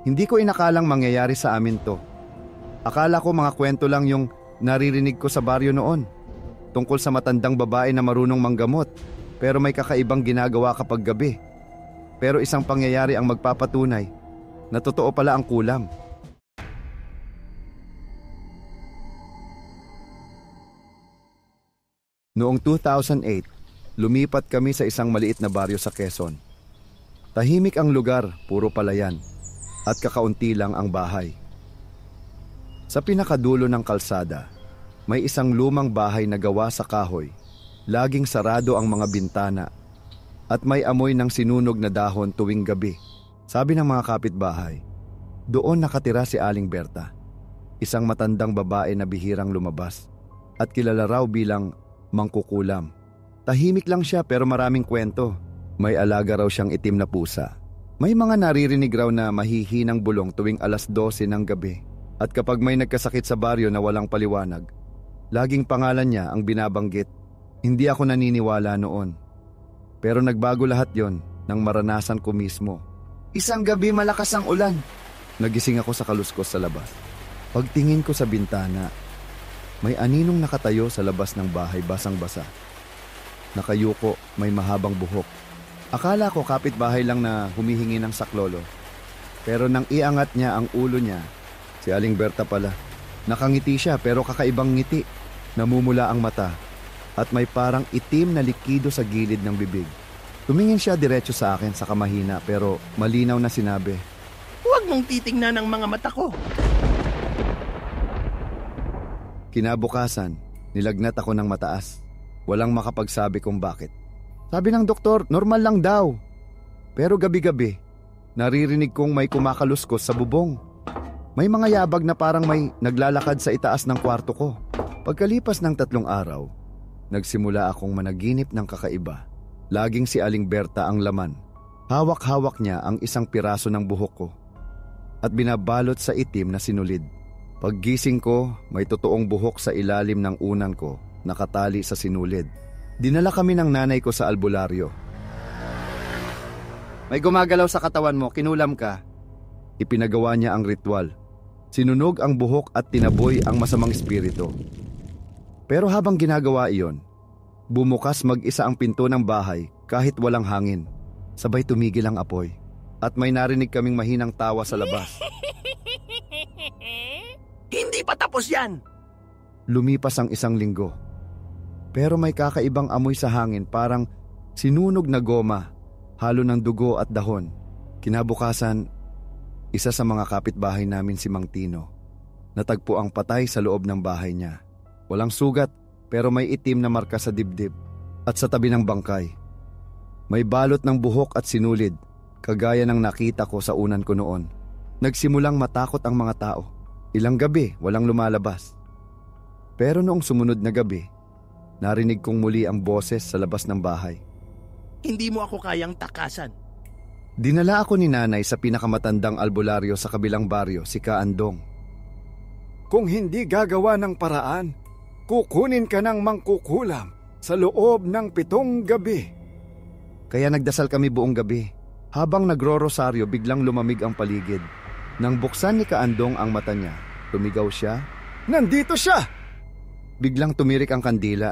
Hindi ko inakalang mangyayari sa amin to. Akala ko mga kwento lang yung naririnig ko sa baryo noon. Tungkol sa matandang babae na marunong manggamot pero may kakaibang ginagawa kapag gabi. Pero isang pangyayari ang magpapatunay na totoo pala ang kulam. Noong 2008, lumipat kami sa isang maliit na baryo sa Quezon. Tahimik ang lugar, puro palayan, at kakaunti lang ang bahay. Sa pinakadulo ng kalsada, may isang lumang bahay na gawa sa kahoy. Laging sarado ang mga bintana at may amoy ng sinunog na dahon tuwing gabi. Sabi ng mga kapitbahay, doon nakatira si Aling Berta, isang matandang babae na bihirang lumabas at kilala raw bilang mangkukulam. Tahimik lang siya pero maraming kwento. May alaga raw siyang itim na pusa. May mga naririnig raw na mahihinang bulong tuwing alas 12 ng gabi. At kapag may nagkasakit sa baryo na walang paliwanag, laging pangalan niya ang binabanggit. Hindi ako naniniwala noon. Pero nagbago lahat yon nang maranasan ko mismo. Isang gabi malakas ang ulan. Nagising ako sa kaluskos sa labas. Pagtingin ko sa bintana, may aninong nakatayo sa labas ng bahay basang-basa. Nakayuko, may mahabang buhok. Akala ko kapitbahay lang na humihingi ng saklolo. Pero nang iangat niya ang ulo niya, si Aling Berta pala. Nakangiti siya pero kakaibang ngiti. Namumula ang mata at may parang itim na likido sa gilid ng bibig. Tumingin siya diretso sa akin sa kamahina pero malinaw na sinabi, "Huwag mong titingnan ang mga mata ko." Kinabukasan, nilagnat ako ng mataas. Walang makapagsabi kung bakit. Sabi ng doktor, normal lang daw. Pero gabi-gabi, naririnig kong may kumakaluskos sa bubong. May mga yabag na parang may naglalakad sa itaas ng kwarto ko. Pagkalipas ng 3 araw, nagsimula akong managinip ng kakaiba. Laging si Aling Berta ang laman. Hawak-hawak niya ang isang piraso ng buhok ko at binabalot sa itim na sinulid. Paggising ko, may totoong buhok sa ilalim ng unan ko, nakatali sa sinulid. Dinala kami ng nanay ko sa albularyo. May gumagalaw sa katawan mo, kinulam ka. Ipinagawa niya ang ritual. Sinunog ang buhok at tinaboy ang masamang espiritu. Pero habang ginagawa iyon, bumukas mag-isa ang pinto ng bahay kahit walang hangin. Sabay tumigil ang apoy at may narinig kaming mahinang tawa sa labas. Hindi pa tapos yan! Lumipas ang 1 linggo. Pero may kakaibang amoy sa hangin, parang sinunog na goma, halo ng dugo at dahon. Kinabukasan, isa sa mga kapitbahay namin si Mang Tino. Natagpo ang patay sa loob ng bahay niya. Walang sugat pero may itim na marka sa dibdib at sa tabi ng bangkay. May balot ng buhok at sinulid, kagaya ng nakita ko sa unan ko noon. Nagsimulang matakot ang mga tao. Ilang gabi, walang lumalabas. Pero noong sumunod na gabi, narinig kong muli ang boses sa labas ng bahay. Hindi mo ako kayang takasan. Dinala ako ni nanay sa pinakamatandang albularyo sa kabilang baryo, si Kaandong. Kung hindi gagawa ng paraan, kukunin ka ng mangkukulam sa loob ng 7 gabi. Kaya nagdasal kami buong gabi. Habang nagro-rosaryo, biglang lumamig ang paligid. Nang buksan ni Kaandong ang mata niya, tumigaw siya, "Nandito siya!" Biglang tumirik ang kandila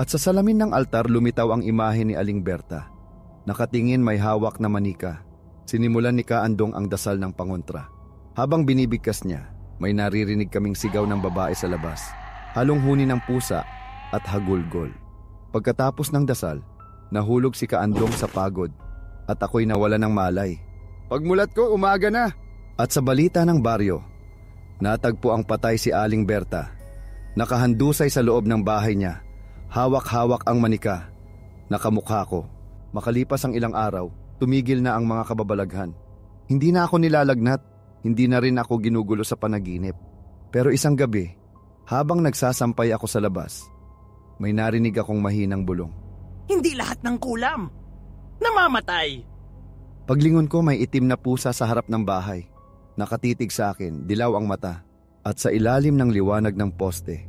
at sa salamin ng altar lumitaw ang imahe ni Aling Berta. Nakatingin, may hawak na manika. Sinimulan ni Kaandong ang dasal ng pangontra. Habang binibigkas niya, may naririnig kaming sigaw ng babae sa labas. Halong huni ng pusa at hagulgol. Pagkatapos ng dasal, nahulog si Kaandong sa pagod at ako'y nawala ng malay. Pagmulat ko, umaga na. At sa balita ng baryo, natagpo ang patay si Aling Berta. Nakahandusay sa loob ng bahay niya. Hawak-hawak ang manika. Nakamukha ko. Makalipas ang ilang araw, tumigil na ang mga kababalaghan. Hindi na ako nilalagnat, hindi na rin ako ginugulo sa panaginip. Pero isang gabi, habang nagsasampay ako sa labas, may narinig akong mahinang bulong. Hindi lahat ng kulam namamatay. Paglingon ko, may itim na pusa sa harap ng bahay. Nakatitig sa akin, dilaw ang mata, at sa ilalim ng liwanag ng poste,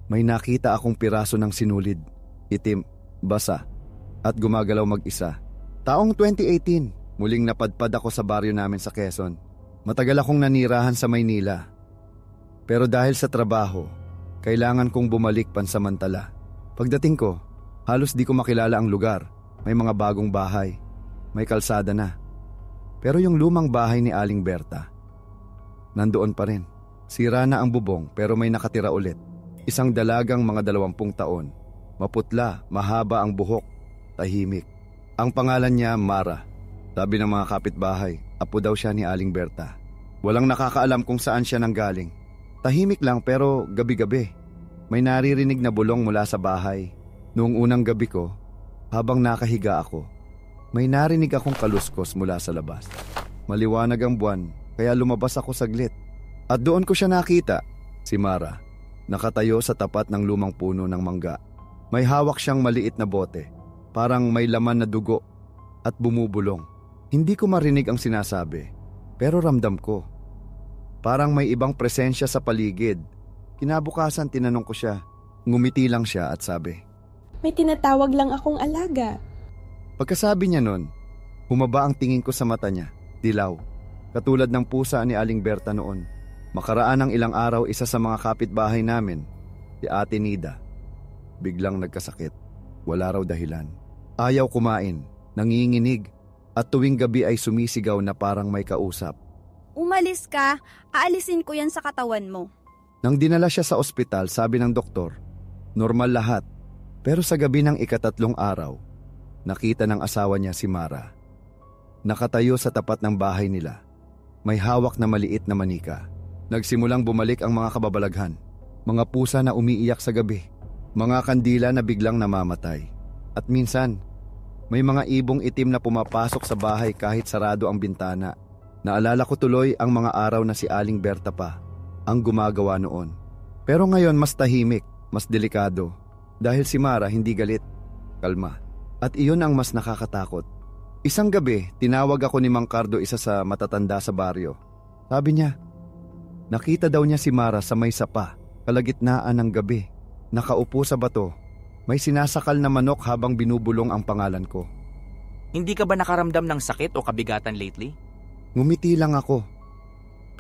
may nakita akong piraso ng sinulid, itim, basa, at gumagalaw mag-isa. Taong 2018, muling napadpad ako sa baryo namin sa Quezon. Matagal akong nanirahan sa Maynila. Pero dahil sa trabaho, kailangan kong bumalik pansamantala. Pagdating ko, halos di ko makilala ang lugar. May mga bagong bahay, may kalsada na. Pero yung lumang bahay ni Aling Berta, nandoon pa rin. Sira na ang bubong pero may nakatira ulit. Isang dalagang mga 20 taon. Maputla, mahaba ang buhok, tahimik. Ang pangalan niya Mara. Sabi ng mga kapitbahay, apo daw siya ni Aling Berta. Walang nakakaalam kung saan siya nanggaling. Tahimik lang pero gabi-gabi. May naririnig na bulong mula sa bahay. Noong unang gabi ko, habang nakahiga ako, may narinig akong kaluskos mula sa labas. Maliwanag ang buwan, kaya lumabas ako saglit. At doon ko siya nakita, si Mara, nakatayo sa tapat ng lumang puno ng mangga. May hawak siyang maliit na bote, parang may laman na dugo at bumubulong. Hindi ko marinig ang sinasabi, pero ramdam ko. Parang may ibang presensya sa paligid. Kinabukasan tinanong ko siya. Ngumiti lang siya at sabi, "May tinatawag lang akong alaga." Pagkasabi niya nun, humaba ang tingin ko sa mata niya, dilaw. Katulad ng pusa ni Aling Berta noon. Makaraan ng ilang araw, isa sa mga kapitbahay namin, si Ate Nida, biglang nagkasakit. Wala raw dahilan. Ayaw kumain, nanginginig, at tuwing gabi ay sumisigaw na parang may kausap. "Umalis ka, aalisin ko yan sa katawan mo." Nang dinala siya sa ospital, sabi ng doktor, normal lahat. Pero sa gabi ng ika-3 araw, nakita ng asawa niya si Mara. Nakatayo sa tapat ng bahay nila. May hawak na maliit na manika. Nagsimulang bumalik ang mga kababalaghan. Mga pusa na umiiyak sa gabi. Mga kandila na biglang namamatay. At minsan, may mga ibong itim na pumapasok sa bahay kahit sarado ang bintana. Naalala ko tuloy ang mga araw na si Aling Berta pa ang gumagawa noon. Pero ngayon mas tahimik, mas delikado. Dahil si Mara hindi galit, kalma. At iyon ang mas nakakatakot. Isang gabi, tinawag ako ni Mang Cardo, isa sa matatanda sa baryo. Sabi niya, nakita daw niya si Mara sa may sapa, kalagitnaan ng gabi. Nakaupo sa bato, may sinasakal na manok habang binubulong ang pangalan ko. Hindi ka ba nakaramdam ng sakit o kabigatan lately? Ngumiti lang ako.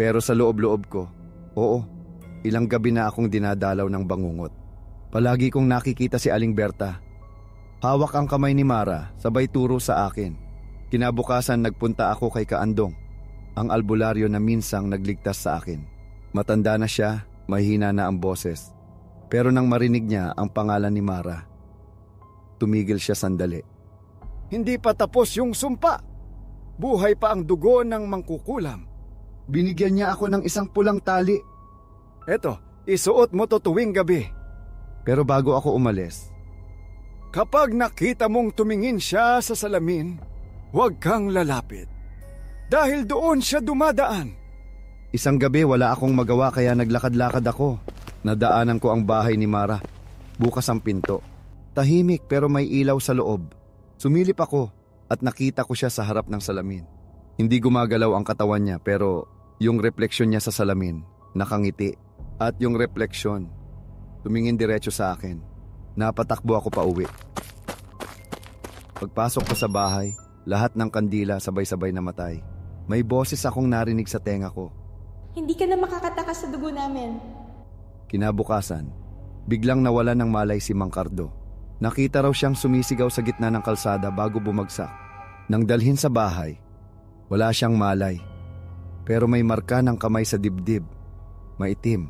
Pero sa loob-loob ko, oo, ilang gabi na akong dinadalaw ng bangungot. Palagi kong nakikita si Aling Berta. Hawak ang kamay ni Mara, sabay turo sa akin. Kinabukasan nagpunta ako kay Kaandong, ang albularyo na minsang nagligtas sa akin. Matanda na siya, mahina na ang boses. Pero nang marinig niya ang pangalan ni Mara, tumigil siya sandali. Hindi pa tapos yung sumpa. Buhay pa ang dugo ng mangkukulam. Binigyan niya ako ng isang pulang tali. Eto, isuot mo to tuwing gabi. Pero bago ako umalis, kapag nakita mong tumingin siya sa salamin, huwag kang lalapit. Dahil doon siya dumadaan. Isang gabi wala akong magawa kaya naglakad-lakad ako. Nadaanan ko ang bahay ni Mara. Bukas ang pinto. Tahimik pero may ilaw sa loob. Sumilip ako at nakita ko siya sa harap ng salamin. Hindi gumagalaw ang katawan niya pero yung refleksyon niya sa salamin, nakangiti. At yung refleksyon, tumingin diretso sa akin. Napatakbo ako pa uwi. Pagpasok ko sa bahay, lahat ng kandila sabay-sabay namatay. May boses akong narinig sa tenga ko. "Hindi ka na makakatakas sa dugo namin." Kinabukasan, biglang nawalan ng malay si Mang Cardo. Nakita raw siyang sumisigaw sa gitna ng kalsada bago bumagsak. Nang dalhin sa bahay, wala siyang malay. Pero may marka ng kamay sa dibdib. Maitim,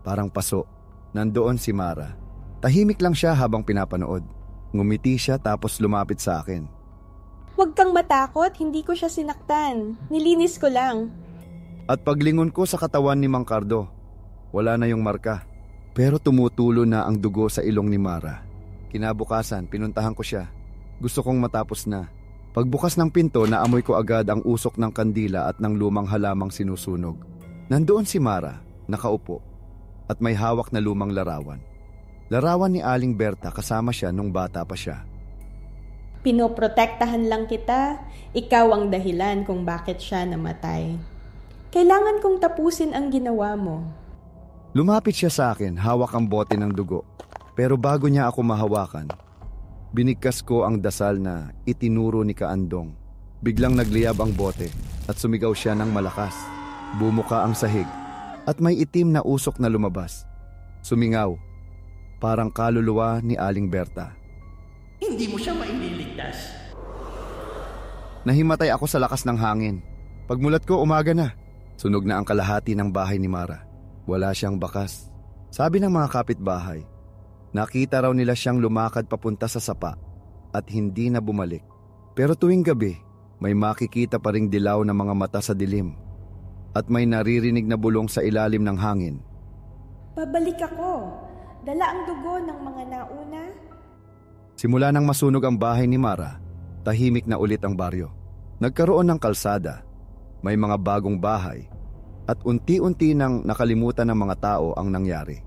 parang paso. Nandoon si Mara. Tahimik lang siya habang pinapanood. Ngumiti siya tapos lumapit sa akin. "Huwag kang matakot, hindi ko siya sinaktan. Nilinis ko lang." At paglingon ko sa katawan ni Mang Cardo, wala na yung marka. Pero tumutulo na ang dugo sa ilong ni Mara. Kinabukasan, pinuntahan ko siya. Gusto kong matapos na. Pagbukas ng pinto, naamoy ko agad ang usok ng kandila at ng lumang halamang sinusunog. Nandoon si Mara, nakaupo, at may hawak na lumang larawan. Larawan ni Aling Berta, kasama siya nung bata pa siya. "Pinoprotektahan lang kita, ikaw ang dahilan kung bakit siya namatay. Kailangan kong tapusin ang ginawa mo." Lumapit siya sa akin, hawak ang bote ng dugo. Pero bago niya ako mahawakan, binigkas ko ang dasal na itinuro ni Kaandong. Biglang nagliyab ang bote at sumigaw siya ng malakas. Bumuka ang sahig at may itim na usok na lumabas. Sumingaw, parang kaluluwa ni Aling Berta. Hindi mo siya maililigtas. Nahimatay ako sa lakas ng hangin. Pagmulat ko, umaga na. Sunog na ang kalahati ng bahay ni Mara. Wala siyang bakas. Sabi ng mga kapitbahay, nakita raw nila siyang lumakad papunta sa sapa at hindi na bumalik. Pero tuwing gabi, may makikita pa ring dilaw na mga mata sa dilim at may naririnig na bulong sa ilalim ng hangin. Babalik ako. Dala ang dugo ng mga nauna. Simula nang masunog ang bahay ni Mara, tahimik na ulit ang baryo. Nagkaroon ng kalsada, may mga bagong bahay, at unti-unti nang nakalimutan ng mga tao ang nangyari.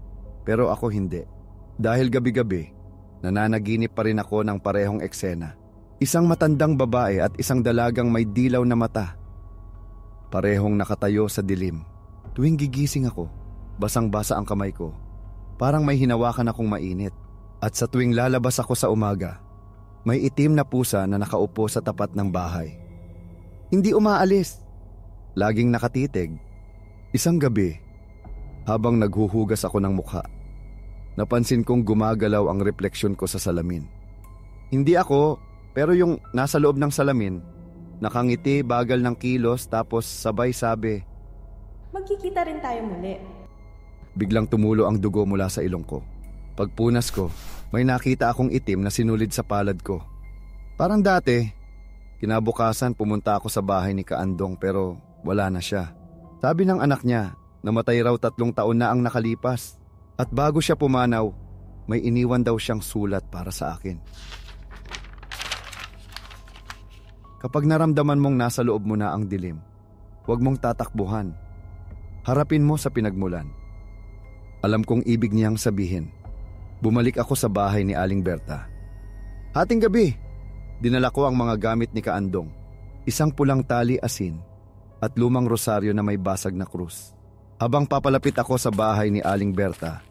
Pero ako hindi. Dahil gabi-gabi, nananaginip pa rin ako ng parehong eksena. Isang matandang babae at isang dalagang may dilaw na mata. Parehong nakatayo sa dilim. Tuwing gigising ako, basang-basa ang kamay ko. Parang may hinawakan akong mainit. At sa tuwing lalabas ako sa umaga, may itim na pusa na nakaupo sa tapat ng bahay. Hindi umaalis. Laging nakatitig. Isang gabi, habang naghuhugas ako ng mukha, napansin kong gumagalaw ang refleksyon ko sa salamin. Hindi ako, pero yung nasa loob ng salamin, nakangiti, bagal ng kilos, tapos sabay sabi, Magkikita rin tayo muli. biglang tumulo ang dugo mula sa ilong ko. Pagpunas ko, may nakita akong itim na sinulid sa palad ko. Parang dati, kinabukasan pumunta ako sa bahay ni Kaandong pero wala na siya. Sabi ng anak niya, namatay raw 3 taon na ang nakalipas. At bago siya pumanaw, may iniwan daw siyang sulat para sa akin. Kapag naramdaman mong nasa loob mo na ang dilim, huwag mong tatakbuhan. Harapin mo sa pinagmulan. Alam kong ibig niyang sabihin. Bumalik ako sa bahay ni Aling Berta. Hating gabi, dinala ko ang mga gamit ni Kaandong. Isang pulang tali asin at lumang rosaryo na may basag na krus. Habang papalapit ako sa bahay ni Aling Berta,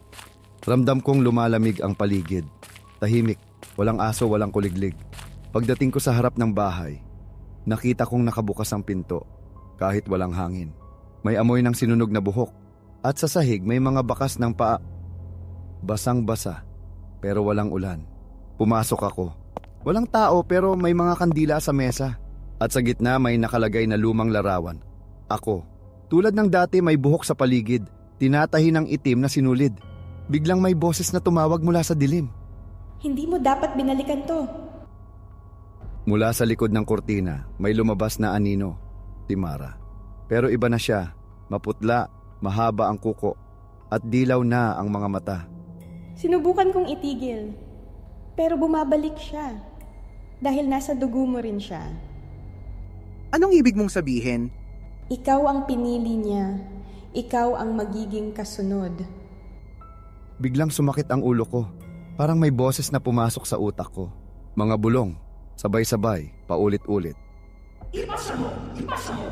ramdam kong lumalamig ang paligid. Tahimik, walang aso, walang kuliglig. Pagdating ko sa harap ng bahay, nakita kong nakabukas ang pinto kahit walang hangin. May amoy ng sinunog na buhok at sa sahig may mga bakas ng paa. Basang-basa, pero walang ulan. Pumasok ako. Walang tao pero may mga kandila sa mesa. At sa gitna may nakalagay na lumang larawan. Ako. Tulad ng dati may buhok sa paligid, tinatahi ng itim na sinulid. Biglang may boses na tumawag mula sa dilim. Hindi mo dapat binalikan to. Mula sa likod ng kurtina, may lumabas na anino, si Mara. Pero iba na siya, maputla, mahaba ang kuko, at dilaw na ang mga mata. Sinubukan kong itigil. Pero bumabalik siya. Dahil nasa dugo mo rin siya. Anong ibig mong sabihin? Ikaw ang pinili niya. Ikaw ang magiging kasunod. Biglang sumakit ang ulo ko. Parang may boses na pumasok sa utak ko. Mga bulong, sabay-sabay, paulit-ulit. Ipasa mo! Ipasa mo!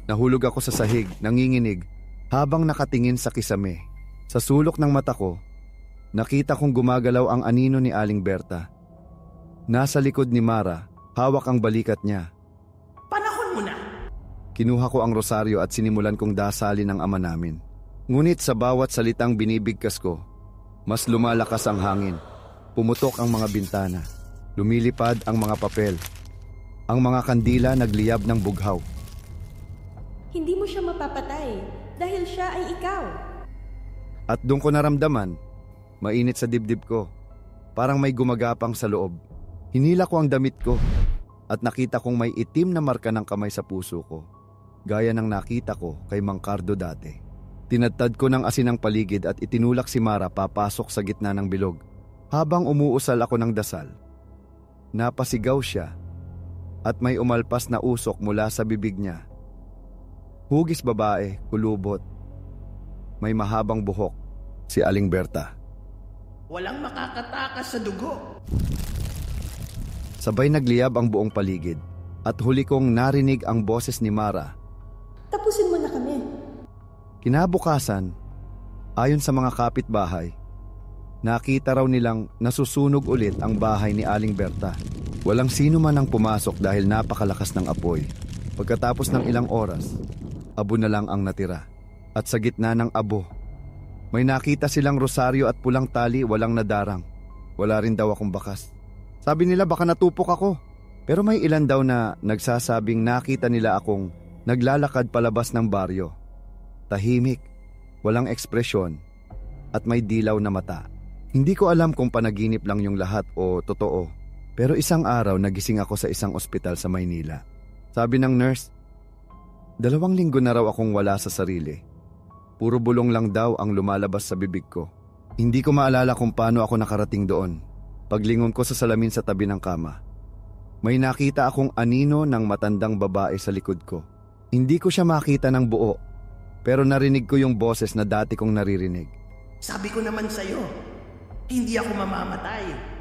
Nahulog ako sa sahig, nanginginig, habang nakatingin sa kisame. Sa sulok ng mata ko, nakita kong gumagalaw ang anino ni Aling Berta. Nasa likod ni Mara, hawak ang balikat niya. Panahon mo na! Kinuha ko ang rosaryo at sinimulan kong dasalin ng ama namin. Ngunit sa bawat salitang binibigkas ko, mas lumalakas ang hangin. Pumutok ang mga bintana. Lumilipad ang mga papel. Ang mga kandila nagliyab ng bughaw. Hindi mo siya mapapatay dahil siya ay ikaw. At doon ko naramdaman, mainit sa dibdib ko. Parang may gumagapang sa loob. Hinila ko ang damit ko at nakita kong may itim na marka ng kamay sa puso ko. Gaya ng nakita ko kay Mang Cardo dati. Tinadtad ko ng asin ang paligid at itinulak si Mara papasok sa gitna ng bilog. Habang umuusal ako ng dasal, napasigaw siya at may umalpas na usok mula sa bibig niya. Hugis babae, kulubot. May mahabang buhok, si Aling Berta. Walang makakatakas sa dugo. Sabay nagliyab ang buong paligid at huli kong narinig ang boses ni Mara. Tapusin mo na kami. Kinabukasan, ayon sa mga kapitbahay, nakita raw nilang nasusunog ulit ang bahay ni Aling Berta. Walang sino man ang pumasok dahil napakalakas ng apoy. Pagkatapos ng ilang oras, Abo na lang ang natira. At sa gitna ng abo, may nakita silang rosaryo at pulang tali, walang nadarang. Wala rin daw akong bakas. Sabi nila baka natupok ako. Pero may ilan daw na nagsasabing nakita nila akong naglalakad palabas ng baryo. Tahimik, walang ekspresyon, at may dilaw na mata. Hindi ko alam kung panaginip lang yung lahat o totoo. Pero isang araw nagising ako sa isang ospital sa Maynila. Sabi ng nurse, 2 linggo na raw akong wala sa sarili. Puro bulong lang daw ang lumalabas sa bibig ko. Hindi ko maalala kung paano ako nakarating doon. Paglingon ko sa salamin sa tabi ng kama, may nakita akong anino ng matandang babae sa likod ko. Hindi ko siya makita ng buo, pero narinig ko yung boses na dati kong naririnig. Sabi ko naman sa'yo, hindi ako mamamatay.